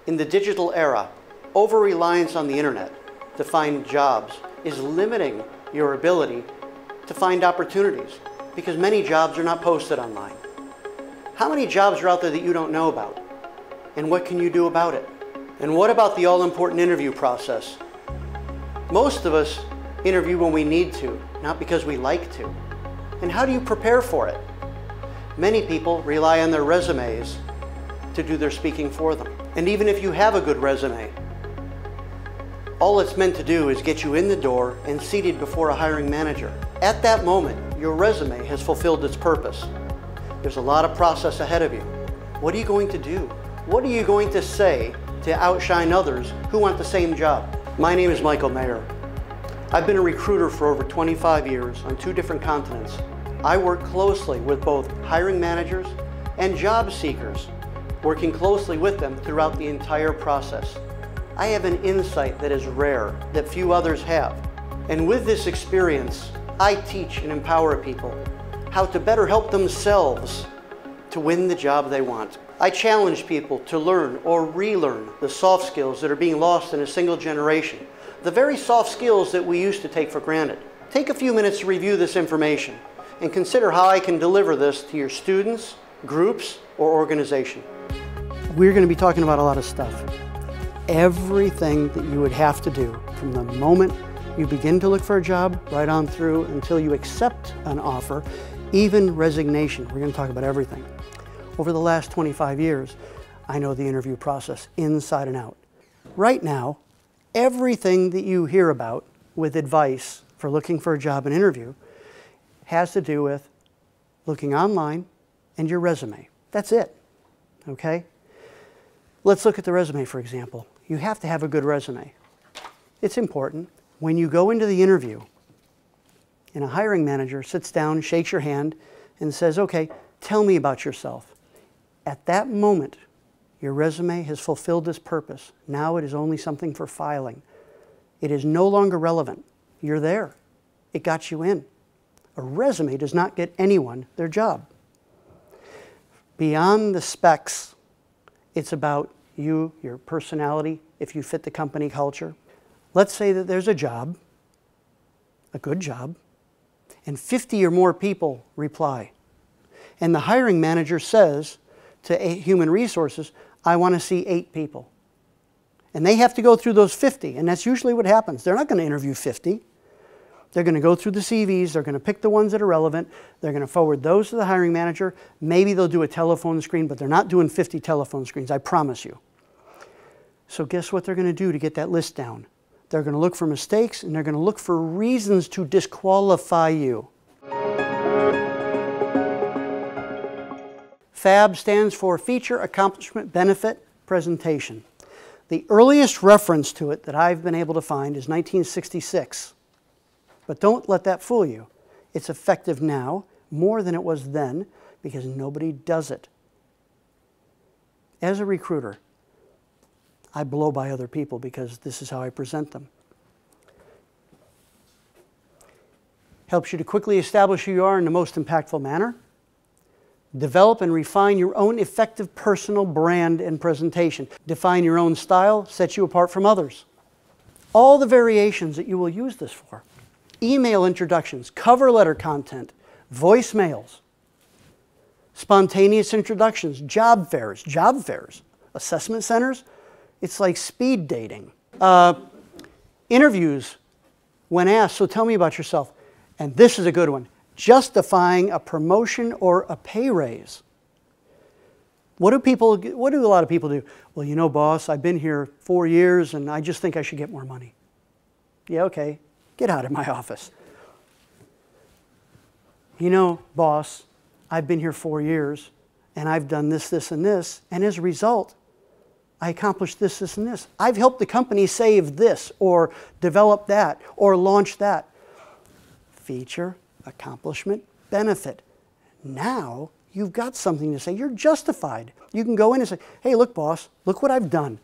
In the digital era, over-reliance on the internet to find jobs is limiting your ability to find opportunities because many jobs are not posted online. How many jobs are out there that you don't know about? And what can you do about it? And what about the all-important interview process? Most of us interview when we need to, not because we like to. And how do you prepare for it? Many people rely on their resumes to do their speaking for them. And even if you have a good resume, all it's meant to do is get you in the door and seated before a hiring manager. At that moment, your resume has fulfilled its purpose. There's a lot of process ahead of you. What are you going to do? What are you going to say to outshine others who want the same job? My name is Michael Mayher. I've been a recruiter for over 25 years on 2 different continents. I work closely with both hiring managers and job seekers, working closely with them throughout the entire process. I have an insight that is rare, that few others have. And with this experience, I teach and empower people how to better help themselves to win the job they want. I challenge people to learn or relearn the soft skills that are being lost in a single generation, the very soft skills that we used to take for granted. Take a few minutes to review this information and consider how I can deliver this to your students, groups, or organization. We're going to be talking about a lot of stuff. Everything that you would have to do from the moment you begin to look for a job right on through until you accept an offer, even resignation. We're going to talk about everything. Over the last 25 years, I know the interview process inside and out. Right now, everything that you hear about with advice for looking for a job and interview has to do with looking online and your resume. That's it, okay? Let's look at the resume, for example. You have to have a good resume. It's important. When you go into the interview and a hiring manager sits down, shakes your hand, and says, okay, tell me about yourself. At that moment, your resume has fulfilled its purpose. Now it is only something for filing. It is no longer relevant. You're there. It got you in. A resume does not get anyone their job. Beyond the specs, it's about you, your personality, if you fit the company culture. Let's say that there's a job, a good job, and 50 or more people reply. And the hiring manager says to Human Resources, I want to see 8 people. And they have to go through those 50, and that's usually what happens. They're not going to interview 50. They're going to go through the CVs, they're going to pick the ones that are relevant, they're going to forward those to the hiring manager. Maybe they'll do a telephone screen, but they're not doing 50 telephone screens, I promise you. So guess what they're going to do to get that list down? They're going to look for mistakes, and they're going to look for reasons to disqualify you. FAB stands for Feature, Accomplishment, Benefit, Presentation. The earliest reference to it that I've been able to find is 1966. But don't let that fool you. It's effective now more than it was then because nobody does it. As a recruiter, I blow by other people because this is how I present them. Helps you to quickly establish who you are in the most impactful manner. Develop and refine your own effective personal brand and presentation. Define your own style, sets you apart from others. All the variations that you will use this for. Email introductions, cover letter content, voicemails, spontaneous introductions, job fairs, assessment centers. It's like speed dating. Interviews when asked, so tell me about yourself. And this is a good one. Justifying a promotion or a pay raise. What do a lot of people do? Well, you know, boss, I've been here 4 years and I just think I should get more money. Yeah, okay. Get out of my office. You know, boss, I've been here 4 years and I've done this, this, and this, and as a result, I accomplished this, this, and this. I've helped the company save this, or develop that, or launch that. Feature, accomplishment, benefit. Now you've got something to say. You're justified. You can go in and say, hey, look, boss, look what I've done.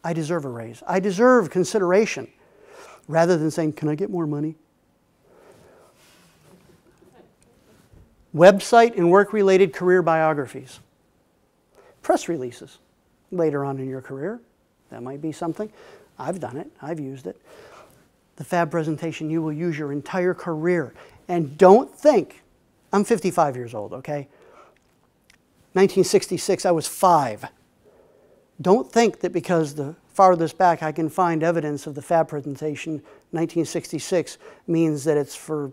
I deserve a raise. I deserve consideration. Rather than saying, can I get more money? Website and work-related career biographies. Press releases later on in your career. That might be something. I've done it. I've used it. The FAB presentation you will use your entire career. And don't think, I'm 55 years old, okay? 1966, I was 5. Don't think that because the farthest back I can find evidence of the FAB presentation, 1966, means that it's for,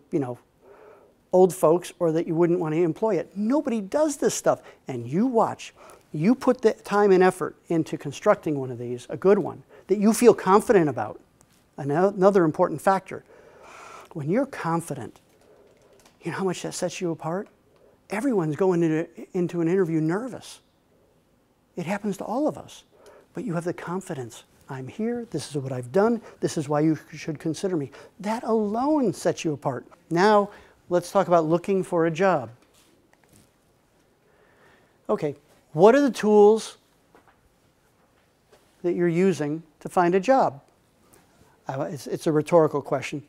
old folks or that you wouldn't want to employ it. Nobody does this stuff. And you watch. You put the time and effort into constructing one of these, a good one, that you feel confident about. Another important factor. When you're confident, you know how much that sets you apart? Everyone's going into an interview nervous. It happens to all of us. But you have the confidence. I'm here. This is what I've done. This is why you should consider me. That alone sets you apart. Now, let's talk about looking for a job. Okay, what are the tools that you're using to find a job? It's a rhetorical question.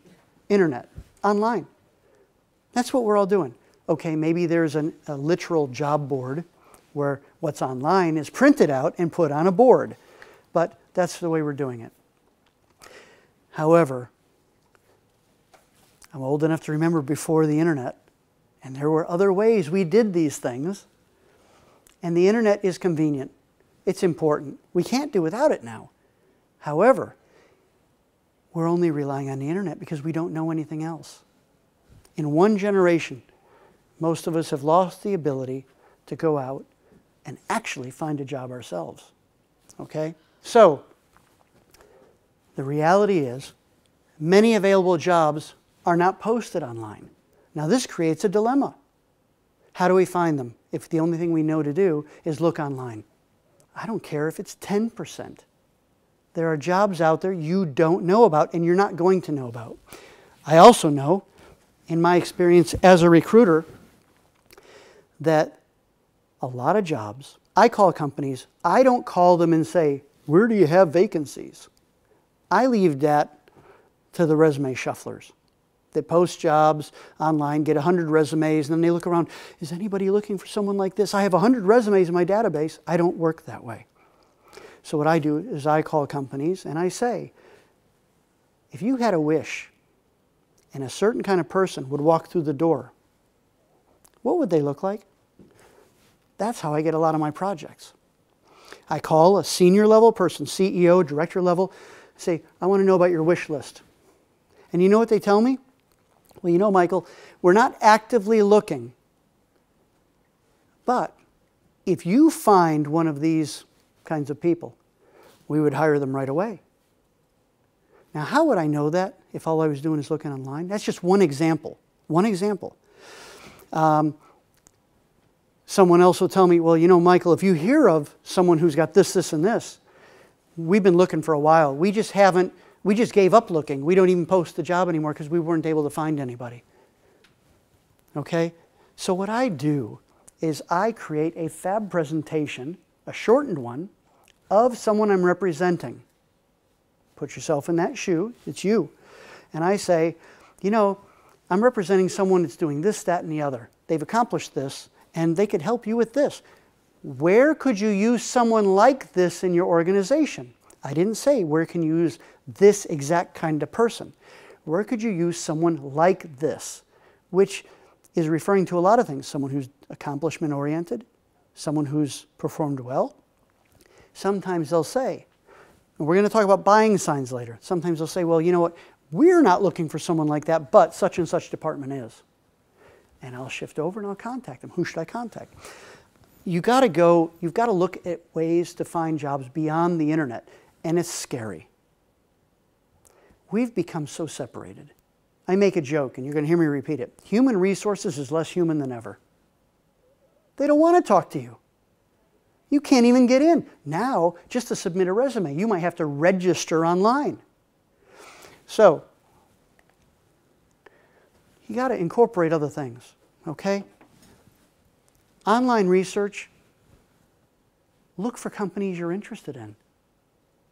Internet, online. That's what we're all doing. Okay, maybe there's a literal job board where what's online is printed out and put on a board. But that's the way we're doing it. However, I'm old enough to remember before the internet, and there were other ways we did these things. And the internet is convenient. It's important. We can't do without it now. However, we're only relying on the internet because we don't know anything else. In one generation, most of us have lost the ability to go out and actually find a job ourselves. Okay? So, the reality is, many available jobs are not posted online. Now this creates a dilemma. How do we find them if the only thing we know to do is look online? I don't care if it's 10%. There are jobs out there you don't know about and you're not going to know about. I also know, in my experience as a recruiter, that a lot of jobs, I call companies, I don't call them and say, where do you have vacancies? I leave that to the resume shufflers that post jobs online, get 100 resumes, and then they look around, is anybody looking for someone like this? I have 100 resumes in my database. I don't work that way. So what I do is I call companies and I say, if you had a wish and a certain kind of person would walk through the door, what would they look like? That's how I get a lot of my projects. I call a senior level person, CEO, director level, say, I want to know about your wish list. And you know what they tell me? Well, Michael, we're not actively looking. But if you find one of these kinds of people, we would hire them right away. Now, how would I know that if all I was doing is looking online? That's just one example. One example. Someone else will tell me, well, Michael, if you hear of someone who's got this, this, and this, we've been looking for a while. We just gave up looking. We don't even post the job anymore because we weren't able to find anybody. Okay? So what I do is I create a FAB presentation, a shortened one, of someone I'm representing. Put yourself in that shoe. It's you. And I say, I'm representing someone that's doing this, that, and the other. They've accomplished this, and they could help you with this. Where could you use someone like this in your organization? I didn't say where can you use this exact kind of person. Where could you use someone like this? Which is referring to a lot of things. Someone who's accomplishment-oriented, someone who's performed well. Sometimes they'll say, and we're going to talk about buying signs later. Sometimes they'll say, well, you know what? We're not looking for someone like that, but such and such department is. And I'll shift over and I'll contact them. Who should I contact? You've got to look at ways to find jobs beyond the internet. And it's scary. We've become so separated. I make a joke, and you're going to hear me repeat it. Human resources is less human than ever. They don't want to talk to you. You can't even get in. Now, just to submit a resume, you might have to register online. So, you got to incorporate other things, okay? Online research, look for companies you're interested in.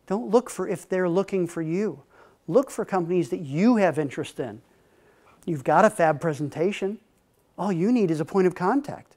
Don't look for if they're looking for you. Look for companies that you have interest in. You've got a FAB presentation. All you need is a point of contact.